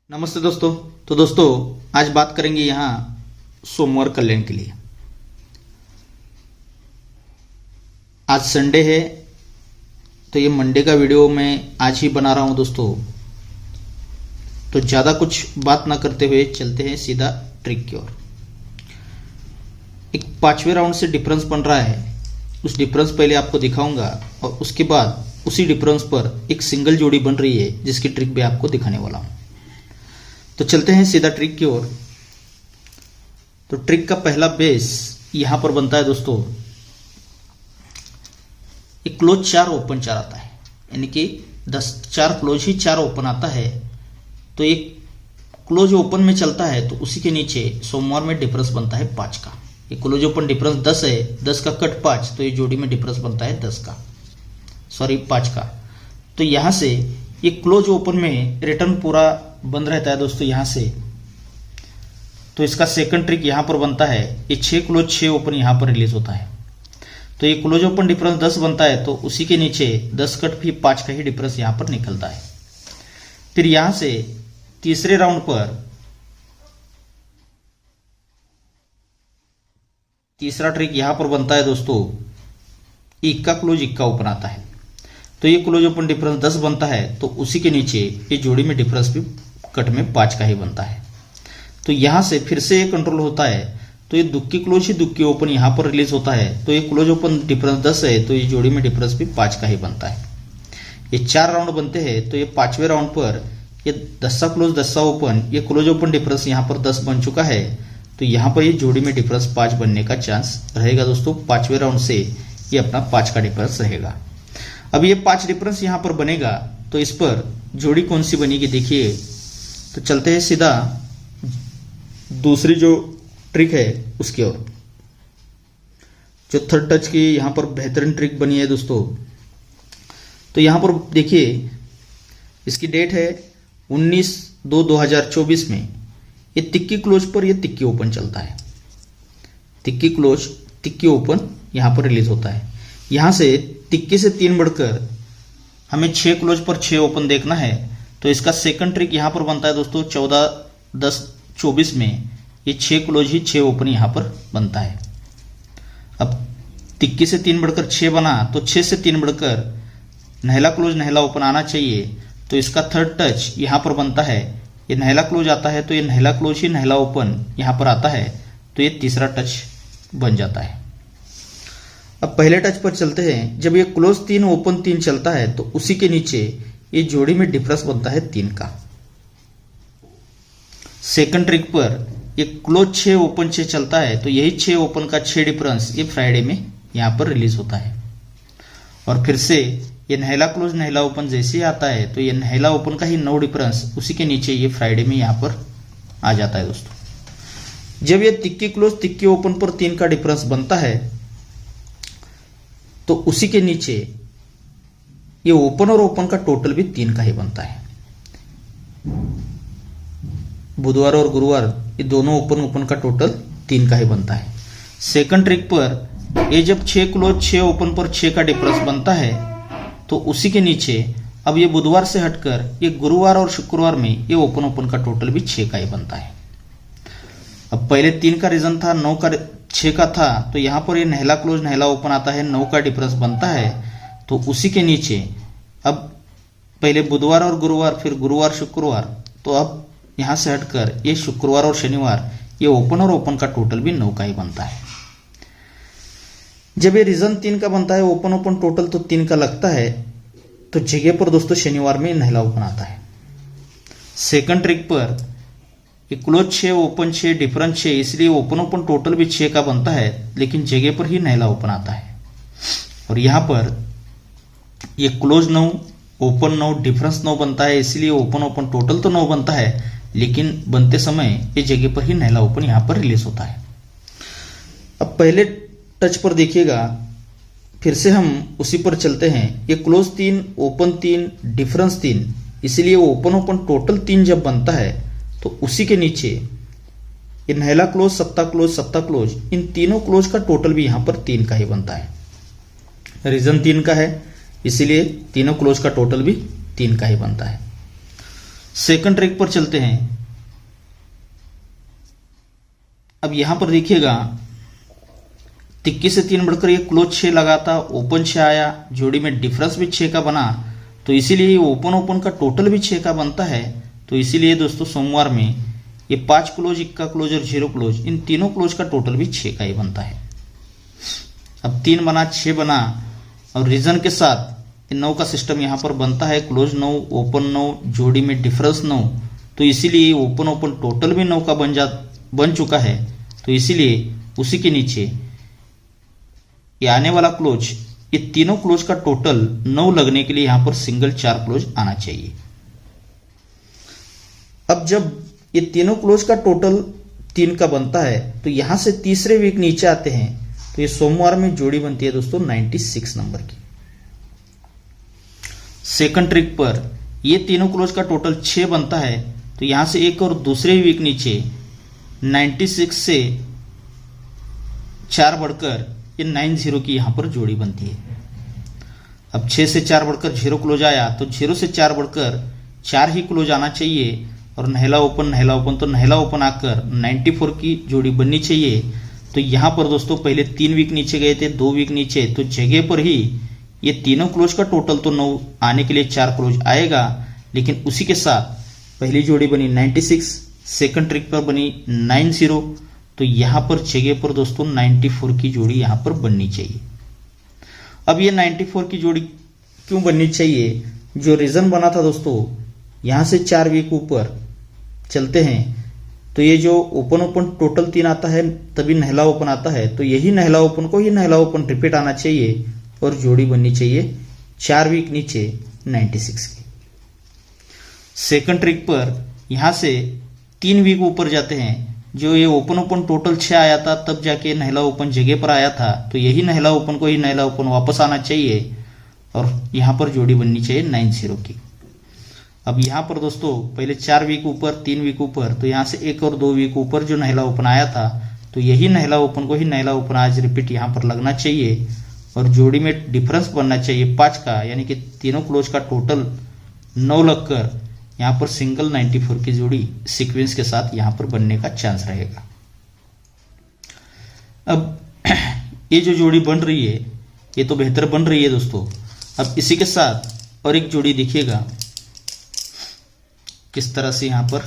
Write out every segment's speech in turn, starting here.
नमस्ते दोस्तों। तो दोस्तों आज बात करेंगे यहाँ सोमवार कल्याण के लिए। आज संडे है तो ये मंडे का वीडियो मैं आज ही बना रहा हूँ दोस्तों। तो ज़्यादा कुछ बात ना करते हुए चलते हैं सीधा ट्रिक की ओर। एक 5वें राउंड से डिफरेंस बन रहा है, उस डिफरेंस पहले आपको दिखाऊंगा और उसके बाद उसी डिफरेंस पर एक सिंगल जोड़ी बन रही है जिसकी ट्रिक भी आपको दिखाने वाला हूँ। तो चलते हैं सीधा ट्रिक की ओर। तो ट्रिक का पहला बेस यहां पर बनता है दोस्तों, एक क्लोज 4 ओपन 4 आता है, यानी कि 4 क्लोज ही 4 ओपन आता है। तो एक क्लोज ओपन में चलता है तो उसी के नीचे सोमवार में डिफरेंस बनता है 5 का। ये क्लोज ओपन डिफरेंस 10 है, 10 का कट 5, तो ये जोड़ी में डिफरेंस बनता है 5 का। तो यहां से ये क्लोज ओपन में रिटर्न पूरा बंद रहता है दोस्तों यहां से। तो इसका सेकंड ट्रिक यहां पर बनता है, ये 6 क्लोज 6 ओपन यहां पर रिलीज होता है। तो ये क्लोज ओपन डिफरेंस 10 बनता है तो उसी के नीचे 10 कट भी 5 का ही डिफरेंस यहां पर निकलता है। फिर यहां से तीसरे राउंड पर तीसरा ट्रिक यहां पर बनता है दोस्तों, इक्का क्लोज इक्का ओपन आता है। तो ये क्लोज ओपन डिफरेंस 10 बनता है तो उसी के नीचे ये जोड़ी में डिफरेंस भी कट में 5 का ही बनता है। तो यहां से फिर से ये कंट्रोल होता है, तो ये दुक्की क्लोज ही दुक्की ओपन यहां पर रिलीज होता है। तो ये क्लोज ओपन डिफरेंस 10 है तो ये जोड़ी में डिफरेंस भी 5 का ही बनता है। ये 4 राउंड बनते हैं। तो ये 5वें राउंड पर ये 10 क्लोज 10 ओपन, ये क्लोज ओपन डिफरेंस यहां पर 10 बन चुका है। तो यहां पर ये जोड़ी में डिफरेंस 5 बनने का चांस रहेगा दोस्तों। 5वें राउंड से ये अपना 5 का डिफरेंस रहेगा। अब ये 5 डिफरेंस यहां पर बनेगा तो इस पर जोड़ी कौन सी बनेगी देखिए। तो चलते हैं सीधा दूसरी जो ट्रिक है उसकी ओर। जो थर्ड टच की यहां पर बेहतरीन ट्रिक बनी है दोस्तों। तो यहां पर देखिए इसकी डेट है 19/2/2024 में। ये तिक्की क्लोज पर ये तिक्की ओपन चलता है। तिक्की क्लोज तिक्की ओपन यहां पर रिलीज होता है। यहां से तिक्की से 3 बढ़कर हमें 6 क्लोज पर 6 ओपन देखना है। तो इसका सेकंड ट्रिक यहां पर बनता है दोस्तों 14/10/24 में। ये 6 क्लोज ही 6 ओपन यहां पर बनता है। अब तिक्की से 3 बढ़कर 6 बना तो 6 से 3 बढ़कर नहला क्लोज नहला ओपन आना चाहिए। तो इसका थर्ड टच यहां पर बनता है, ये नहला क्लोज आता है तो ये नहला क्लोज ही नहला ओपन यहां पर आता है। तो ये तीसरा टच बन जाता है। अब पहले टच पर चलते हैं। जब ये क्लोज 3 ओपन 3 चलता है तो उसी के नीचे ये जोड़ी में डिफरेंस बनता है 3 का। सेकंड ट्रिक पर ये क्लोज 6 ओपन 6 चलता है तो यही 6 ओपन का 6 डिफरेंस ये फ्राइडे में यहां पर रिलीज होता है। और फिर से ये नहला क्लोज नहला ओपन जैसे ही आता है तो ये नहला ओपन का ही 9 डिफरेंस उसी के नीचे ये फ्राइडे में यहां पर आ जाता है दोस्तों। जब ये तिक्की क्लोज तिक्की ओपन पर 3 का डिफरेंस बनता है तो उसी के नीचे ये ओपन और ओपन का टोटल भी 3 का ही बनता है। बुधवार और गुरुवार ये दोनों ओपन ओपन का टोटल 3 का ही बनता है। सेकंड ट्रिक पर ये जब 6 क्लोज 6 ओपन पर 6 का डिफरेंस बनता है तो उसी के नीचे अब ये बुधवार से हटकर ये गुरुवार और शुक्रवार में ये ओपन ओपन का टोटल भी 6 का ही बनता है। अब पहले 3 का रीजन था, 9 का 6 का था, तो यहां पर ये नहला क्लोज नहला ओपन आता है, 9 का डिफरेंस बनता है। तो उसी के नीचे अब पहले बुधवार और गुरुवार फिर गुरुवार शुक्रवार, तो अब यहां से हटकर ये शुक्रवार और शनिवार ये ओपन और ओपन का टोटल भी 9 का ही बनता है। जब ये रीजन 3 का बनता है, ओपन ओपन टोटल तो 3 का लगता है, तो जगह पर दोस्तों शनिवार में नहला ओपन आता है। सेकंड ट्रिक पर ये क्लोज 6 ओपन 6 डिफरेंस 6, इसलिए ओपन ओपन टोटल भी 6 का बनता है, लेकिन जगह पर ही नहला ओपन आता है। और यहां पर ये क्लोज 9 ओपन 9 डिफरेंस 9 बनता है, इसलिए ओपन ओपन टोटल तो 9 बनता है, लेकिन बनते समय ये जगह पर ही नहला ओपन यहां पर रिलीज होता है। अब पहले टच पर देखिएगा, फिर से हम उसी पर चलते हैं। ये क्लोज 3 ओपन 3 डिफरेंस 3, इसलिए ओपन ओपन टोटल 3 जब बनता है तो उसी के नीचे ये नहला क्लोज सत्ता क्लोज इन तीनों क्लोज का टोटल भी यहां पर 3 का ही बनता है। रीजन 3 का है इसलिए तीनों क्लोज का टोटल भी 3 का ही बनता है। सेकंड ट्रिक पर चलते हैं। अब यहां पर देखिएगा, तिक्की से 3 बढ़कर ये क्लोज 6 लगा था, ओपन 6 आया, जोड़ी में डिफरेंस भी 6 का बना, तो इसीलिए ओपन ओपन का टोटल भी 6 का बनता है। तो इसीलिए दोस्तों सोमवार में ये 5 क्लोज, इक्का क्लोज और 0 क्लोज, इन तीनों क्लोज का टोटल भी 6 का ही बनता है। अब 3 बना, 6 बना और रीजन के साथ 9 का सिस्टम यहां पर बनता है। क्लोज 9, ओपन 9, जोड़ी में डिफरेंस 9, तो इसीलिए ओपन ओपन टोटल भी 9 का बन चुका है। तो इसीलिए उसी के नीचे ये आने वाला क्लोज, ये तीनों क्लोज का टोटल 9 लगने के लिए यहां पर सिंगल 4 क्लोज आना चाहिए। अब जब ये तीनों क्लोज का टोटल 3 का बनता है तो यहां से तीसरे वीक नीचे आते हैं, तो ये सोमवार में जोड़ी बनती है दोस्तों 96 नंबर की। सेकंड ट्रिक पर ये तीनों क्लोज का टोटल 6 बनता है, तो यहां से एक और दूसरे वीक नीचे 96 से 4 बढ़कर ये 90 की यहां पर जोड़ी बनती है। अब 6 से 4 बढ़कर 0 क्लोज आया, तो 0 से 4 बढ़कर 4 ही क्लोज आना चाहिए और नहला ओपन तो नहला ओपन आकर 94 की जोड़ी बननी चाहिए। तो यहां पर दोस्तों पहले 3 वीक नीचे गए थे, 2 वीक नीचे, तो जगह पर ही ये तीनों क्लोज का टोटल तो 9 आने के लिए 4 क्लोज आएगा, लेकिन उसी के साथ पहली जोड़ी बनी 96, सेकंड ट्रिक पर बनी 90, तो यहां पर जगह पर दोस्तों 94 की जोड़ी यहां पर बननी चाहिए। अब ये 94 की जोड़ी क्यों बननी चाहिए? जो रीजन बना था दोस्तों, यहां से 4 वीक ऊपर चलते हैं तो ये जो ओपन ओपन टोटल 3 आता है तभी नहला ओपन आता है, तो यही नहला ओपन को ही नहला ओपन रिपीट आना चाहिए और जोड़ी बननी चाहिए 4 वीक नीचे 96 की। सेकंड ट्रिक पर यहां से 3 वीक ऊपर जाते हैं, जो ये ओपन ओपन टोटल 6 आया था तब जाके नहला ओपन जगह पर आया था, तो यही नहला ओपन को ही नहला ओपन वापस आना चाहिए और यहां पर जोड़ी बननी चाहिए 90 की। अब यहां पर दोस्तों पहले 4 वीक ऊपर, 3 वीक ऊपर, तो यहां से 1 और 2 वीक ऊपर जो नहला ओपन आया था, तो यही नहला ओपन को ही नहला ओपन आज रिपीट यहां पर लगना चाहिए और जोड़ी में डिफरेंस बनना चाहिए 5 का, यानी कि तीनों क्लोज का टोटल 9 लगकर यहां पर सिंगल 94 की जोड़ी सीक्वेंस के साथ यहां पर बनने का चांस रहेगा। अब ये जो जोड़ी बन रही है ये तो बेहतर बन रही है दोस्तों। अब इसी के साथ और एक जोड़ी देखिएगा किस तरह से यहां पर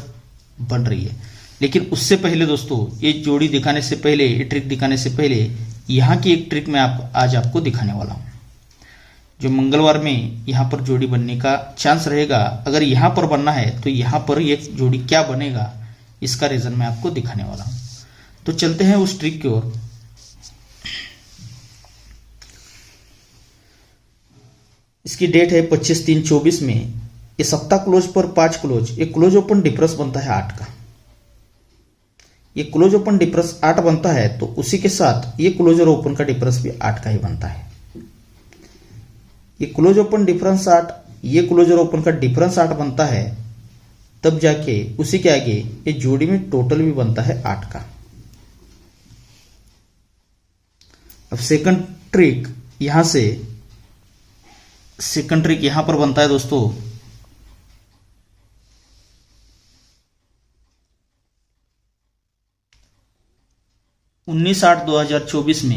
बन रही है, लेकिन उससे पहले दोस्तों ये जोड़ी दिखाने से पहले, ये ट्रिक दिखाने से पहले यहां की एक ट्रिक मैं आज आपको दिखाने वाला हूं, जो मंगलवार में यहां पर जोड़ी बनने का चांस रहेगा। अगर यहां पर बनना है तो यहां पर ये जोड़ी क्या बनेगा इसका रीजन मैं आपको दिखाने वाला हूं। तो चलते हैं उस ट्रिक की ओर। इसकी डेट है 25/3/24 में। ये सप्ताह क्लोज पर 5 क्लोज, ये क्लोज ओपन डिफरेंस बनता है 8 का। ये क्लोज ओपन डिफरेंस 8 बनता है, तो उसी के साथ ये क्लोज और ओपन का डिफरेंस भी 8 का ही बनता है। ये क्लोज ओपन डिफरेंस 8, ये क्लोज और ओपन का डिफरेंस 8 बनता है, तब जाके उसी के आगे ये जोड़ी में टोटल भी बनता है 8 का। अब सेकंड ट्रिक यहां पर बनता है दोस्तों 19/8/2024 में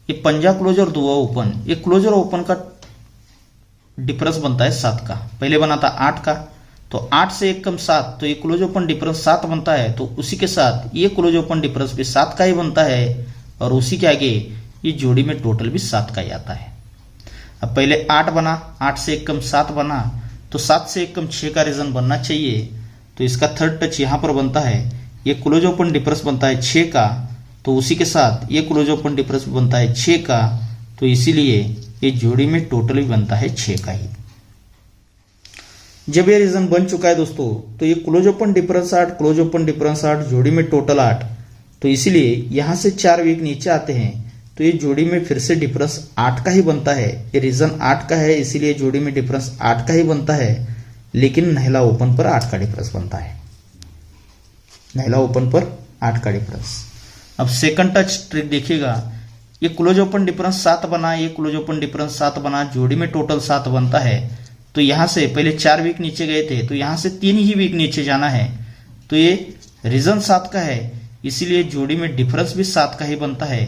ये पंजा क्लोज और दुआ ओपन, ये क्लोज और ओपन का डिफरेंस बनता है 7 का। पहले बना था 8 का, तो 8 से 1 कम 7, तो ये क्लोज ओपन डिफरेंस 7 बनता है, तो उसी के साथ ये क्लोज ओपन डिफरेंस भी 7 का ही बनता है और उसी के आगे ये जोड़ी में टोटल भी 7 का ही आता है। अब पहले 8 बना, 8 से 1 कम 7 बना, तो 7 से 1 कम 6 का रीजन बनना चाहिए, तो इसका थर्ड टच यहां पर बनता है। ये क्लोज ओपन डिफरेंस बनता है 6 का, तो उसी के साथ ये क्लोज ओपन डिफरेंस बनता है 6 का, तो इसीलिए ये जोड़ी में टोटल भी बनता है 6 का ही। जब ये रीजन बन चुका है दोस्तों, तो ये close open difference 8, close open difference 8, जोड़ी में टोटल 8, तो इसीलिए यहां से 4 वीक नीचे आते हैं तो ये जोड़ी में फिर से डिफरेंस 8 का ही बनता है। ये रीजन 8 का है, इसीलिए जोड़ी में डिफरेंस 8 का ही बनता है, लेकिन नहला ओपन पर 8 का डिफरेंस बनता है। नहला ओपन पर 8 का डिफरेंस। अब सेकंड टच ट्रिक देखिएगा, ये क्लोज ओपन डिफरेंस 7 बना, ये क्लोज ओपन डिफरेंस 7 बना, जोड़ी में टोटल 7 बनता है, तो यहां से पहले 4 वीक नीचे गए थे, तो यहां से 3 ही वीक नीचे जाना है। तो ये रीजन 7 का है, इसीलिए जोड़ी में डिफरेंस भी 7 का ही बनता है,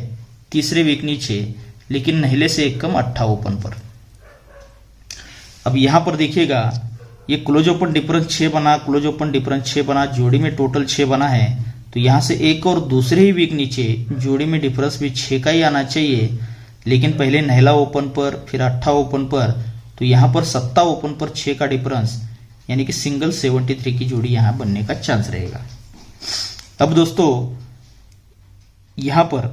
तीसरे वीक नीचे, लेकिन नहले से एक कम 8 ओपन पर। अब यहां पर देखिएगा ये क्लोज ओपन डिफरेंस 6 बना, क्लोज ओपन डिफरेंस 6 बना, जोड़ी में टोटल 6 बना है। तो यहां से एक और दूसरे ही वीक नीचे जोड़ी में डिफरेंस भी 6 का ही आना चाहिए, लेकिन पहले नहला ओपन पर, फिर 8 ओपन पर, तो यहां पर 7 ओपन पर 6 का डिफरेंस, यानी कि सिंगल 73 की जोड़ी यहां बनने का चांस रहेगा। अब दोस्तों यहां पर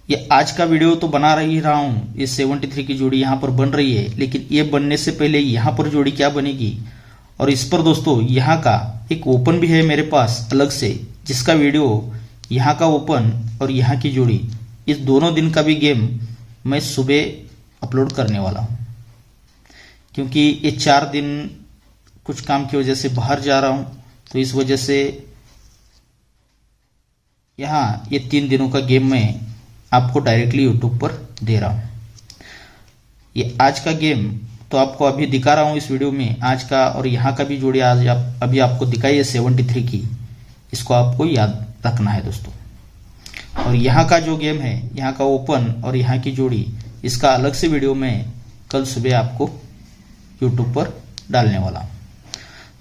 ये आज का वीडियो तो बना रहा हूं, ये 73 की जोड़ी यहां पर बन रही है, लेकिन ये बनने से पहले यहां पर जोड़ी क्या बनेगी, और इस पर दोस्तों यहां का एक ओपन भी है मेरे पास अलग से, जिसका वीडियो यहां का ओपन और यहां की जोड़ी, इस दोनों दिन का भी गेम मैं सुबह अपलोड करने वाला हूं, क्योंकि ये 4 दिन कुछ काम की वजह से बाहर जा रहा हूं, तो इस वजह से यहां ये 3 दिनों का गेम मैं आपको डायरेक्टली यूट्यूब पर दे रहा हूं। ये आज का गेम तो आपको अभी दिखा रहा हूं इस वीडियो में, आज का, और यहां का भी जोड़ी आज अभी आपको दिखाई है 73 की, इसको आपको याद रखना है दोस्तों। और यहां का जो गेम है, यहां का ओपन और यहां की जोड़ी, इसका अलग से वीडियो मैं कल सुबह आपको यूट्यूब पर डालने वाला हूं।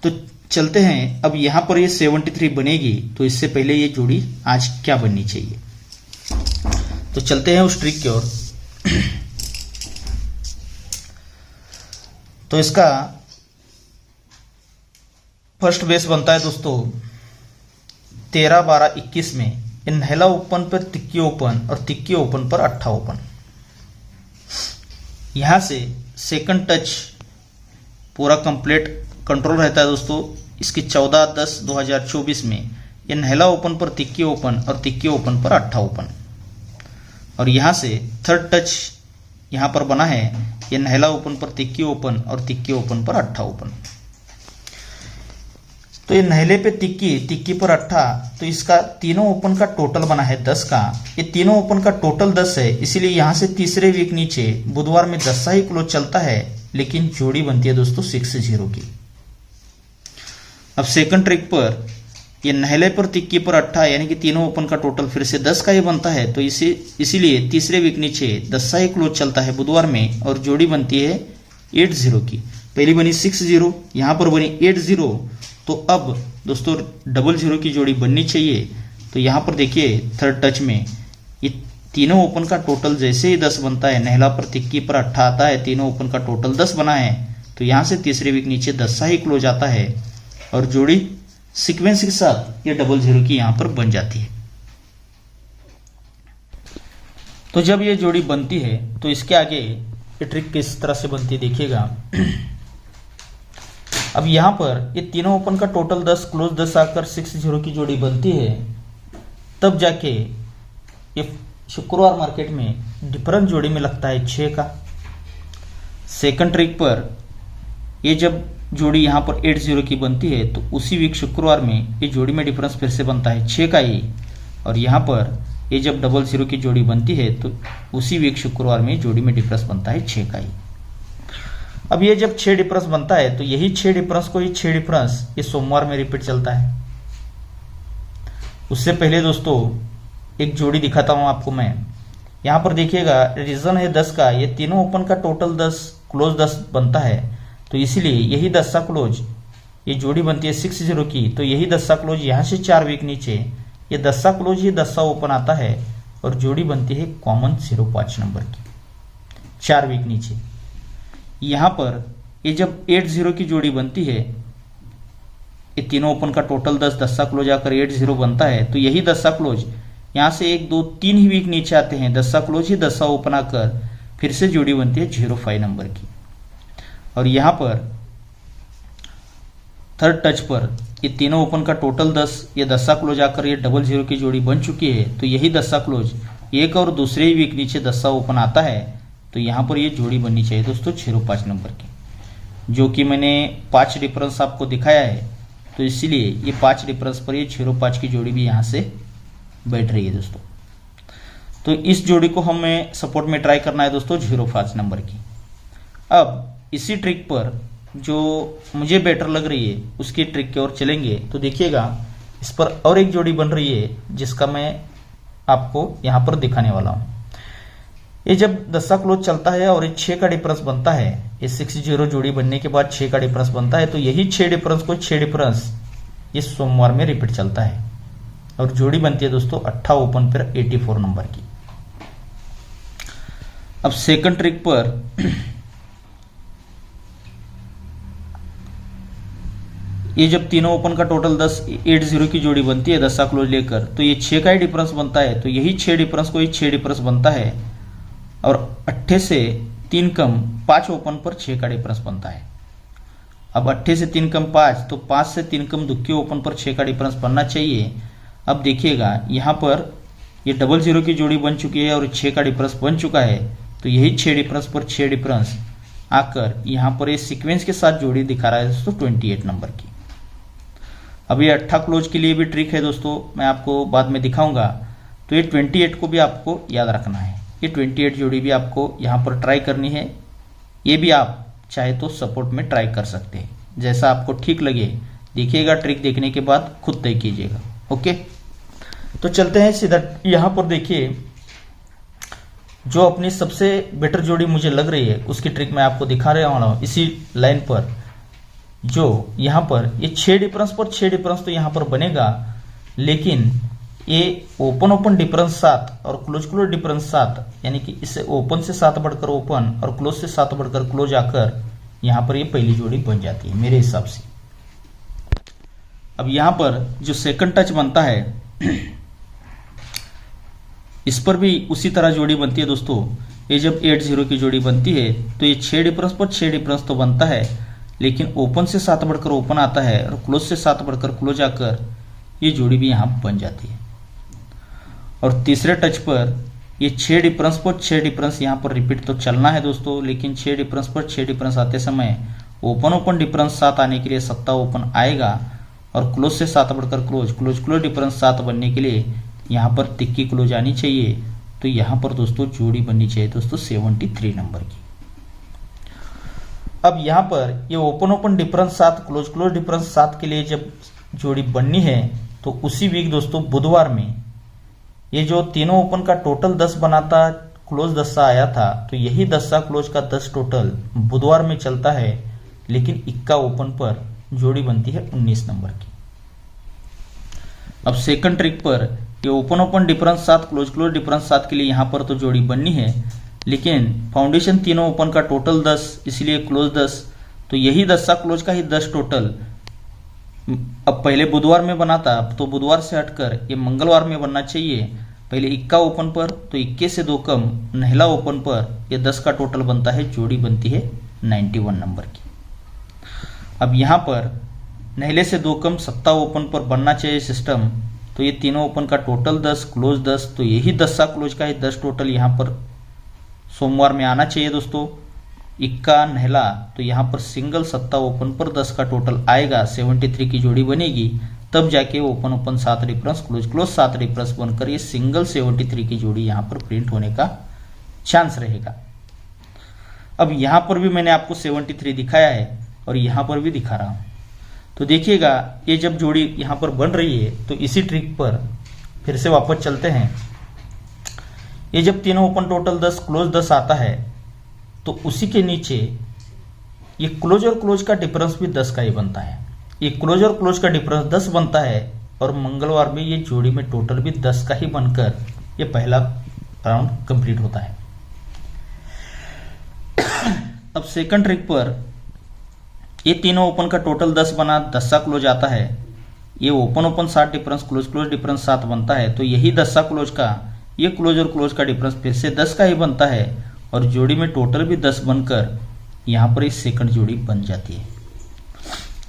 तो चलते हैं, अब यहां पर ये 73 बनेगी, तो इससे पहले ये जोड़ी आज क्या बननी चाहिए, तो चलते हैं उस ट्रिक की ओर। तो इसका फर्स्ट बेस बनता है दोस्तों 13, 12, 21 में ये नहला ओपन पर तिक्की ओपन और तिक्की ओपन पर 8 ओपन। यहां से सेकंड टच पूरा कंप्लीट कंट्रोल रहता है दोस्तों इसकी 14/10/2024 में ये नहला ओपन पर तिक्की ओपन और तिक्की ओपन पर 8 ओपन। और यहां से थर्ड टच यहां पर बना है, ये नहला ओपन पर तिक्की ओपन और तिक्की ओपन पर 8 ओपन। तो ये नहले पे तिक्की, तिक्की पर 8, तो इसका तीनों ओपन का टोटल बना है 10 का। ये तीनों ओपन का टोटल 10 है, इसीलिए यहां से तीसरे वीक नीचे बुधवार में 10 ही क्लोज चलता है, लेकिन जोड़ी बनती है दोस्तों 6-0 की। अब सेकंड ट्रिक पर ये नहले पर तिक्की पर 8, यानी कि तीनों ओपन का टोटल फिर से 10 का ही बनता है, तो इसीलिए तीसरे वीक नीचे 10 ही क्लोज चलता है बुधवार में, और जोड़ी बनती है 8-0 की। पहली बनी 6-0, यहां पर बनी 8-0, तो अब दोस्तों 00 की जोड़ी बननी चाहिए। तो यहां पर देखिए थर्ड टच में ये तीनों ओपन का टोटल जैसे ही 10 बनता है, नहला पर तिक्की पर 8 आता है, तीनों ओपन का टोटल 10 बना है, तो यहां से तीसरे वीक नीचे 10 ही क्लोज आता है, और जोड़ी सीक्वेंस के साथ ये 00 की यहां पर बन जाती है। तो जब ये जोड़ी बनती है तो इसके आगे ये ट्रिक किस तरह से बनती है देखिएगा। अब यहां पर ये तीनों ओपन का टोटल 10 क्लोज 10 आकर 6-0 की जोड़ी बनती है, तब जाके ये शुक्रवार मार्केट में डिफरेंस जोड़ी में लगता है 6 का। सेकंड ट्रिक पर ये जब जोड़ी यहां पर 8-0 की बनती है, तो उसी वीक शुक्रवार में ये जोड़ी में डिफरेंस फिर से बनता है 6 का ही, और यहां पर ये जब 00 की जोड़ी बनती है, तो उसी वीक शुक्रवार में जोड़ी में डिफरेंस बनता है 6 का ही। अब ये जब 6 डिफरेंस बनता है, तो यही 6 डिफरेंस को ही 6 डिफरेंस ये सोमवार में रिपीट चलता है। उससे पहले दोस्तों एक जोड़ी दिखाता हूं आपको मैं। यहां पर देखिएगा रीजन है 10 का, ये तीनों ओपन का टोटल 10 क्लोज 10 बनता है, तो इसीलिए यही 10 क्लोज ये जोड़ी बनती है 6-0 की। तो यही 10 क्लोज यहां से 4 वीक नीचे ये 10 क्लोज ही 10 ओपन आता है, और जोड़ी बनती है कॉमन 05 नंबर की 4 वीक नीचे। यहां पर ये जब 8-0 की जोड़ी बनती है, ये तीनों ओपन का टोटल 10 क्लोज आकर 8-0 बनता है, तो यही 10 क्लोज यहां से 1, 2, 3 ही वीक नीचे आते हैं, 10 क्लोज ही 10 ओपन आकर फिर से जोड़ी बनती है 05 नंबर की। और यहां पर थर्ड टच पर ये तीनों ओपन का टोटल 10, ये 10 क्लोज आकर ये 00 की जोड़ी बन चुकी है, तो यही 10 क्लोज एक और दूसरे ही वीक नीचे 10 ओपन आता है, तो यहां पर ये जोड़ी बननी चाहिए दोस्तों 05 नंबर की, जो कि मैंने 5 डिफरेंस आपको दिखाया है, तो इसीलिए ये 5 डिफरेंस पर ये 05 की जोड़ी भी यहां से बैठ रही है दोस्तों। तो इस जोड़ी को हमें सपोर्ट में ट्राई करना है दोस्तों 05 नंबर की। अब इसी ट्रिक पर जो मुझे बेटर लग रही है उसकी ट्रिक की ओर चलेंगे। तो देखिएगा इस पर और एक जोड़ी बन रही है जिसका मैं आपको यहाँ पर दिखाने वाला हूँ। ये जब 10 का क्लोज चलता है और ये 6 का डिफरेंस बनता है, ये 6-0 जोड़ी बनने के बाद 6 का डिफरेंस बनता है, तो यही 6 डिफरेंस को 6 डिफरेंस ये सोमवार में रिपीट चलता है और जोड़ी बनती है दोस्तों 8 ओपन पर 84 नंबर की। अब सेकंड ट्रिक पर ये जब तीनों ओपन का टोटल 10-8-0 की जोड़ी बनती है 10 का क्लोज लेकर, तो ये 6 का ही डिफरेंस बनता है, तो यही 6 डिफरेंस को ये 6 डिफरेंस बनता है और 8 से 3 कम 5 ओपन पर 6 का डिफरेंस बनता है। अब 8 से 3 कम 5, तो 5 से 3 कम दुक्की ओपन पर 6 का डिफरेंस बनना चाहिए। अब देखिएगा यहाँ पर ये 00 की जोड़ी बन चुकी है और 6 का डिफरेंस बन चुका है, तो यही 6 डिफरेंस पर 6 डिफरेंस आकर यहाँ पर ये सीक्वेंस के साथ जोड़ी दिखा रहा है दोस्तों 28 नंबर की। अब ये 8 क्लोज के लिए भी ट्रिक है दोस्तों, मैं आपको बाद में दिखाऊंगा। तो ये 28 को भी आपको याद रखना है, ये 28 जोड़ी भी आपको यहाँ पर ट्राई करनी है। ये भी आप चाहे तो सपोर्ट में ट्राई कर सकते हैं, जैसा आपको ठीक लगे। देखिएगा, ट्रिक देखने के बाद खुद तय कीजिएगा। ओके, तो चलते हैं सीधा। यहाँ पर देखिए जो अपनी सबसे बेटर जोड़ी मुझे लग रही है उसकी ट्रिक मैं आपको दिखा रहा हूँ। इसी लाइन पर जो यहाँ पर ये 6 डिफरेंस पर 6 डिफरेंस तो यहाँ पर बनेगा, लेकिन ये ओपन डिफरेंस 7 और क्लोज डिफरेंस 7, यानी कि इससे ओपन से 7 बढ़कर ओपन और क्लोज से 7 बढ़कर क्लोज आकर यहाँ पर ये पहली जोड़ी बन जाती है मेरे हिसाब से। अब यहाँ पर जो सेकंड टच बनता है इस पर भी उसी तरह जोड़ी बनती है दोस्तों। ये जब 8-0 की जोड़ी बनती है तो ये 6 डिफरेंस पर 6 डिफरेंस तो बनता है, लेकिन ओपन से 7 बढ़कर ओपन आता है और क्लोज से 7 बढ़कर क्लोज आकर ये जोड़ी भी यहाँ बन जाती है। और तीसरे टच पर ये 6 डिफरेंस पर 6 डिफरेंस यहाँ पर रिपीट तो चलना है दोस्तों, लेकिन 6 डिफरेंस पर 6 डिफरेंस आते समय ओपन डिफरेंस 7 आने के लिए 7 ओपन आएगा और क्लोज से 7 बढ़कर क्लोज डिफरेंस 7 बनने के लिए यहाँ पर तिक्की क्लोज आनी चाहिए। तो यहाँ पर दोस्तों जोड़ी बननी चाहिए दोस्तों 73 नंबर की। अब यहाँ पर ये ओपन डिफरेंस 7 क्लोज डिफरेंस 7 के लिए जब जोड़ी बननी है तो उसी वीक दोस्तों बुधवार में ये जो तीनों ओपन का टोटल 10 बना था, क्लोज 10 आया था, तो यही 10 क्लोज का 10 टोटल बुधवार में चलता है, लेकिन इक्का ओपन पर जोड़ी बनती है 19 नंबर की। अब सेकंड ट्रिक पर ये ओपन डिफरेंस 7 क्लोज डिफरेंस 7 के लिए यहाँ पर तो जोड़ी बननी है, लेकिन फाउंडेशन तीनों ओपन का टोटल 10, इसलिए क्लोज 10, तो यही 10 क्लोज का ही 10 टोटल अब पहले बुधवार में बना था, तो बुधवार से हटकर ये मंगलवार में बनना चाहिए। पहले इक्का ओपन पर, तो इक्के से 2 कम नहला ओपन पर ये 10 का टोटल बनता है, जोड़ी बनती है 91 नंबर की। अब यहाँ पर नहले से 2 कम सत्ता ओपन पर बनना चाहिए सिस्टम, तो ये तीनों ओपन का टोटल 10 क्लोज 10, तो यही 10 क्लोज का ही 10 टोटल यहाँ पर सोमवार में आना चाहिए दोस्तों। इक्का नहला, तो यहाँ पर सिंगल सत्ता ओपन पर 10 का टोटल आएगा, 73 की जोड़ी बनेगी, तब जाके ओपन 7 डिफरेंस क्लोज 7 डिफरेंस बनकर ये सिंगल 73 की जोड़ी यहाँ पर प्रिंट होने का चांस रहेगा। अब यहाँ पर भी मैंने आपको 73 दिखाया है और यहाँ पर भी दिखा रहा हूँ। तो देखिएगा ये जब जोड़ी यहाँ पर बन रही है तो इसी ट्रिक पर फिर से वापस चलते हैं। ये जब तीनों ओपन टोटल 10 क्लोज 10 आता है तो उसी के नीचे ये क्लोज और क्लोज का डिफरेंस भी 10 का ही बनता है। ये क्लोज और क्लोज का डिफरेंस 10 बनता है और मंगलवार में ये जोड़ी में टोटल भी 10 का ही बनकर ये पहला राउंड कंप्लीट होता है। अब सेकंड ट्रिक पर ये तीनों ओपन का टोटल 10 बना, 10 क्लोज आता है, ये ओपन 7 डिफरेंस क्लोज डिफरेंस 7 बनता है, तो यही 10 क्लोज का ये क्लोज और क्लोज का डिफरेंस फिर से 10 का ही बनता है और जोड़ी में टोटल भी 10 बनकर यहाँ पर इस सेकंड जोड़ी बन जाती है।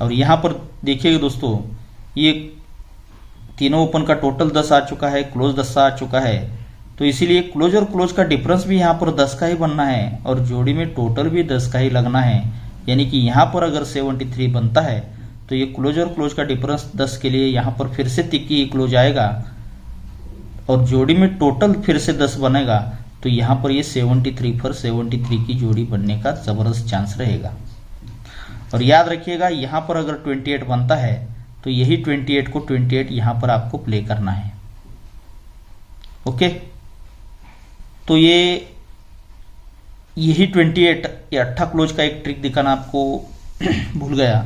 और यहाँ पर देखिएगा दोस्तों, ये तीनों ओपन का टोटल 10 आ चुका है, क्लोज 10 आ चुका है, तो इसीलिए क्लोज और क्लोज का डिफरेंस भी यहाँ पर 10 का ही बनना है और जोड़ी में टोटल भी 10 का ही लगना है। यानी कि यहाँ पर अगर 73 बनता है तो ये क्लोज और क्लोज का डिफरेंस 10 के लिए यहाँ पर फिर से तिक्की क्लोज आएगा और जोड़ी में टोटल फिर से 10 बनेगा, तो यहाँ पर ये 73 पर 73 की जोड़ी बनने का जबरदस्त चांस रहेगा। और याद रखिएगा यहाँ पर अगर 28 बनता है तो यही 28 को 28 यहाँ पर आपको प्ले करना है। ओके, तो यही 28 ये 8 क्लोज का एक ट्रिक दिखाना आपको भूल गया।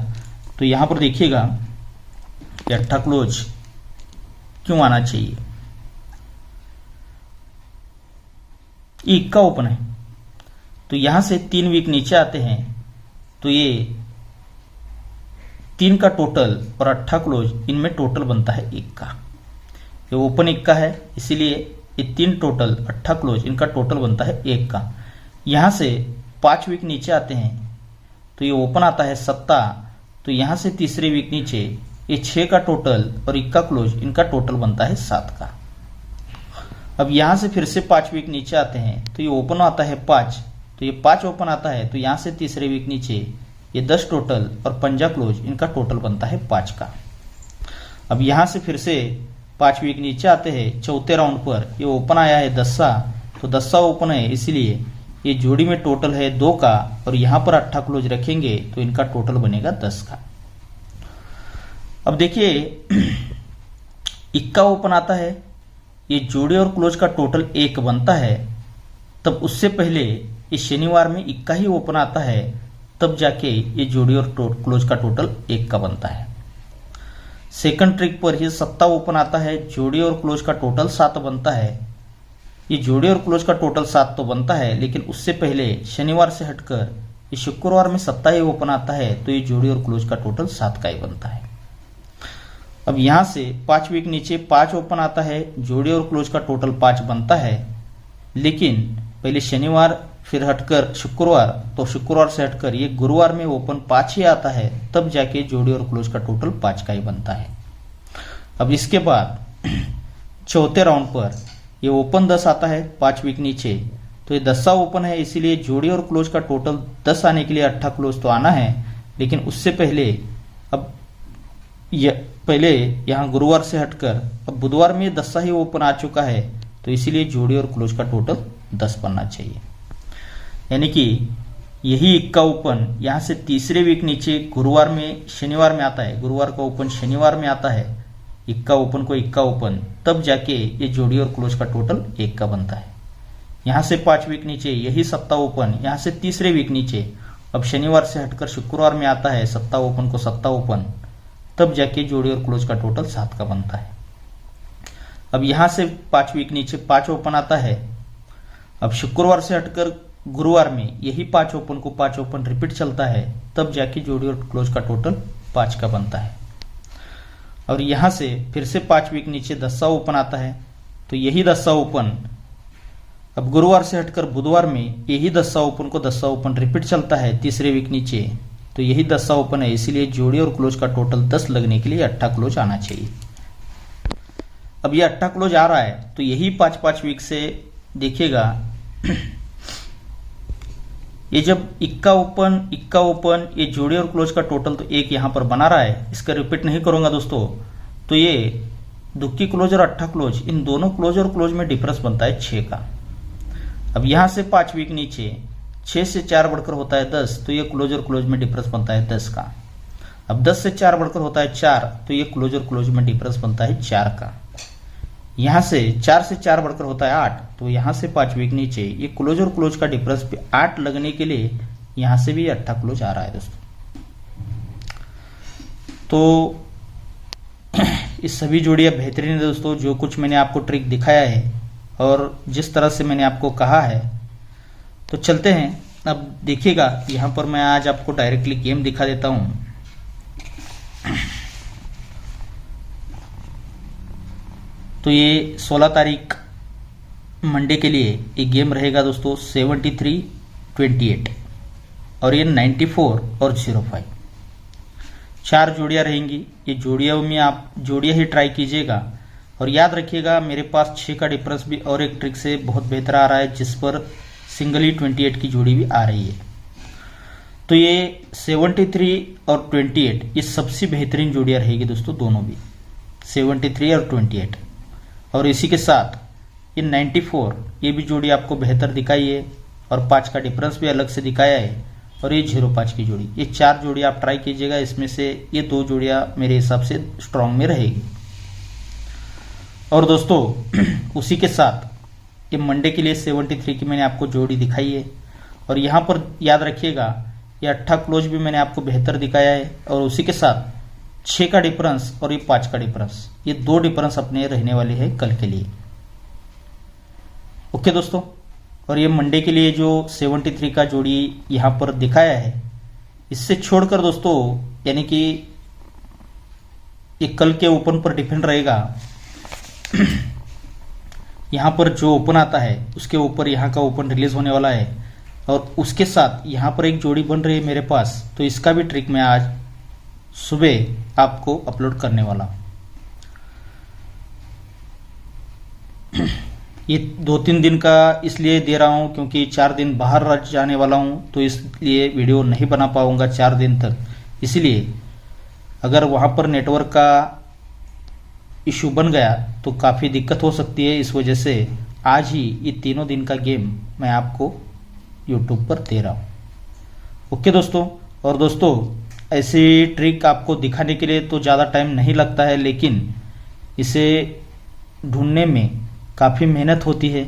तो यहाँ पर देखिएगा ये 8 क्लोज क्यों आना चाहिए। ये इक्का ओपन है तो यहां से 3 वीक नीचे आते हैं तो ये 3 का टोटल और 8 क्लोज इनमें टोटल बनता है 1 का। ये ओपन 1 का है इसीलिए ये 3 टोटल 8 क्लोज इनका टोटल बनता है 1 का। यहां से 5 वीक नीचे आते हैं तो ये ओपन आता है 7, तो यहां से तीसरे वीक नीचे ये 6 का टोटल और 1 का क्लोज इनका टोटल बनता है 7 का। अब यहां से फिर से 5 वीक नीचे आते हैं तो ये ओपन आता है 5, तो ये 5 ओपन आता है तो यहां से तीसरे वीक नीचे ये 10 टोटल और 5 क्लोज इनका टोटल बनता है 5 का। अब यहां से फिर से 5 वीक नीचे आते हैं चौथे राउंड पर, ये ओपन आया है 10, तो 10 ओपन है इसलिए ये जोड़ी में टोटल है 2 का और यहां पर 8 क्लोज रखेंगे तो इनका टोटल बनेगा 10 का। अब देखिए इक्का ओपन आता है, ये जोड़ी और क्लोज का टोटल 1 बनता है, तब उससे पहले ये शनिवार में इक्का ही ओपन आता है, तब जाके ये जोड़ी और क्लोज का टोटल 1 का बनता है। सेकंड ट्रिक पर ये 7 ओपन आता है, जोड़ी और क्लोज का टोटल 7 बनता है। ये जोड़ी और क्लोज का टोटल 7 तो बनता है, लेकिन उससे पहले शनिवार से हटकर ये शुक्रवार में 7 ही ओपन आता है, तो ये जोड़ी और क्लोज का टोटल 7 का ही बनता है। अब यहां से 5 वीक नीचे 5 ओपन आता है, जोड़ी और क्लोज का टोटल 5 बनता है, लेकिन पहले शनिवार फिर हटकर शुक्रवार, तो शुक्रवार से हटकर ये गुरुवार में ओपन 5 ही आता है, तब जाके जोड़ी और क्लोज का टोटल 5 का ही बनता है। अब इसके बाद चौथे राउंड पर ये ओपन 10 आता है 5 वीक नीचे, तो ये 10 ओपन है इसीलिए जोड़ी और क्लोज का टोटल 10 आने के लिए 8 क्लोज तो आना है, लेकिन उससे पहले अब पहले यहाँ गुरुवार से हटकर अब बुधवार में 10 ही ओपन आ चुका है, तो इसीलिए जोड़ी और क्लोज का टोटल 10 बनना चाहिए। यानी कि यही इक्का ओपन यहाँ से तीसरे वीक नीचे गुरुवार में शनिवार में आता है, गुरुवार का ओपन शनिवार में आता है, इक्का ओपन को इक्का ओपन, तब जाके ये जोड़ी और क्लोज का टोटल 1 का बनता है। यहाँ से 5 वीक नीचे यही 7 ओपन, यहाँ से तीसरे वीक नीचे अब शनिवार से हटकर शुक्रवार में आता है 7 ओपन को 7 ओपन, तब जाके जोड़ी और क्लोज का टोटल 7 का बनता है। अब यहां से 5 वीक नीचे 5 ओपन आता है, अब शुक्रवार से हटकर गुरुवार में यही 5 ओपन को 5 ओपन रिपीट चलता है, तब जाके जोड़ी और क्लोज का टोटल 5 का बनता है। और यहां से फिर से 5 वीक नीचे 10 ओपन आता है, तो यही 10 ओपन अब गुरुवार से हटकर बुधवार में यही 10 ओपन को 10 ओपन रिपीट चलता है तीसरे वीक नीचे, तो यही 10 ओपन है इसीलिए जोड़ी और क्लोज का टोटल 10 लगने के लिए 8 क्लोज आना चाहिए। अब ये 8 क्लोज आ रहा है तो यही 5-5 वीक से देखिएगा ये जब इक्का ओपन ये जोड़ी और क्लोज का टोटल तो 1 यहां पर बना रहा है, इसका रिपीट नहीं करूंगा दोस्तों। तो ये दुक्की क्लोज और 8 क्लोज इन दोनों क्लोज और क्लोज में डिफरेंस बनता है 6 का। अब यहां से 5 वीक नीचे 6 से 4 बढ़कर होता है 10, तो ये क्लोज और क्लोज में डिफरेंस बनता है 10 का। अब 10 से 4 बढ़कर होता है 4, तो ये क्लोज और क्लोज में डिफरेंस बनता है 4 का। यहां से 4 से 4 बढ़कर होता है 8, तो यहां से 5 वीक नीचे ये क्लोज और क्लोज का डिफरेंस भी 8 लगने के लिए यहां से भी 8 क्लोज आ रहा है दोस्तों। तो ये सभी जोड़ियां बेहतरीन है दोस्तों, जो कुछ मैंने आपको ट्रिक दिखाया है और जिस तरह से मैंने आपको कहा है। तो चलते हैं, अब देखिएगा यहां पर मैं आज आपको डायरेक्टली गेम दिखा देता हूं। तो ये 16 तारीख मंडे के लिए ये गेम रहेगा दोस्तों 73-28 और ये 94 और 05 4 जोड़ियां रहेंगी। ये जोड़ियों में आप जोड़ियां ही ट्राई कीजिएगा और याद रखिएगा मेरे पास 6 का डिफरेंस भी और एक ट्रिक से बहुत बेहतर आ रहा है, जिस पर सिंगली 28 की जोड़ी भी आ रही है। तो ये 73 और 28 ये सबसे बेहतरीन जोड़ियां रहेगी दोस्तों, दोनों भी 73 और 28। और इसी के साथ ये 94 ये भी जोड़ी आपको बेहतर दिखाई है और 5 का डिफरेंस भी अलग से दिखाया है, और ये 05 की जोड़ी, ये 4 जोड़ी आप ट्राई कीजिएगा। इसमें से ये 2 जोड़ियां मेरे हिसाब से स्ट्रांग में रहेगी। और दोस्तों उसी के साथ ये मंडे के लिए 73 की मैंने आपको जोड़ी दिखाई है, और यहाँ पर याद रखिएगा ये 8 क्लोज भी मैंने आपको बेहतर दिखाया है, और उसी के साथ 6 का डिफरेंस और ये 5 का डिफरेंस, ये 2 डिफरेंस अपने रहने वाले हैं कल के लिए। ओके दोस्तों, और ये मंडे के लिए जो 73 का जोड़ी यहाँ पर दिखाया है, इससे छोड़कर दोस्तों यानी कि ये कल के ओपन पर डिपेंड रहेगा। यहाँ पर जो ओपन आता है उसके ऊपर यहाँ का ओपन रिलीज होने वाला है, और उसके साथ यहाँ पर एक जोड़ी बन रही है मेरे पास, तो इसका भी ट्रिक मैं आज सुबह आपको अपलोड करने वाला हूँ। ये 2-3 दिन का इसलिए दे रहा हूँ क्योंकि 4 दिन बाहर जाने वाला हूँ, तो इसलिए वीडियो नहीं बना पाऊंगा 4 दिन तक। इसलिए अगर वहाँ पर नेटवर्क का इशू बन गया तो काफ़ी दिक्कत हो सकती है। इस वजह से आज ही ये तीनों दिन का गेम मैं आपको यूट्यूब पर दे रहा हूँ। ओके दोस्तों, और दोस्तों ऐसी ट्रिक आपको दिखाने के लिए तो ज़्यादा टाइम नहीं लगता है, लेकिन इसे ढूंढने में काफ़ी मेहनत होती है,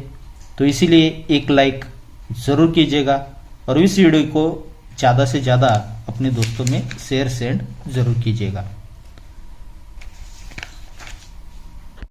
तो इसीलिए एक लाइक ज़रूर कीजिएगा, और इस वीडियो को ज़्यादा से ज़्यादा अपने दोस्तों में शेयर सेंड ज़रूर कीजिएगा।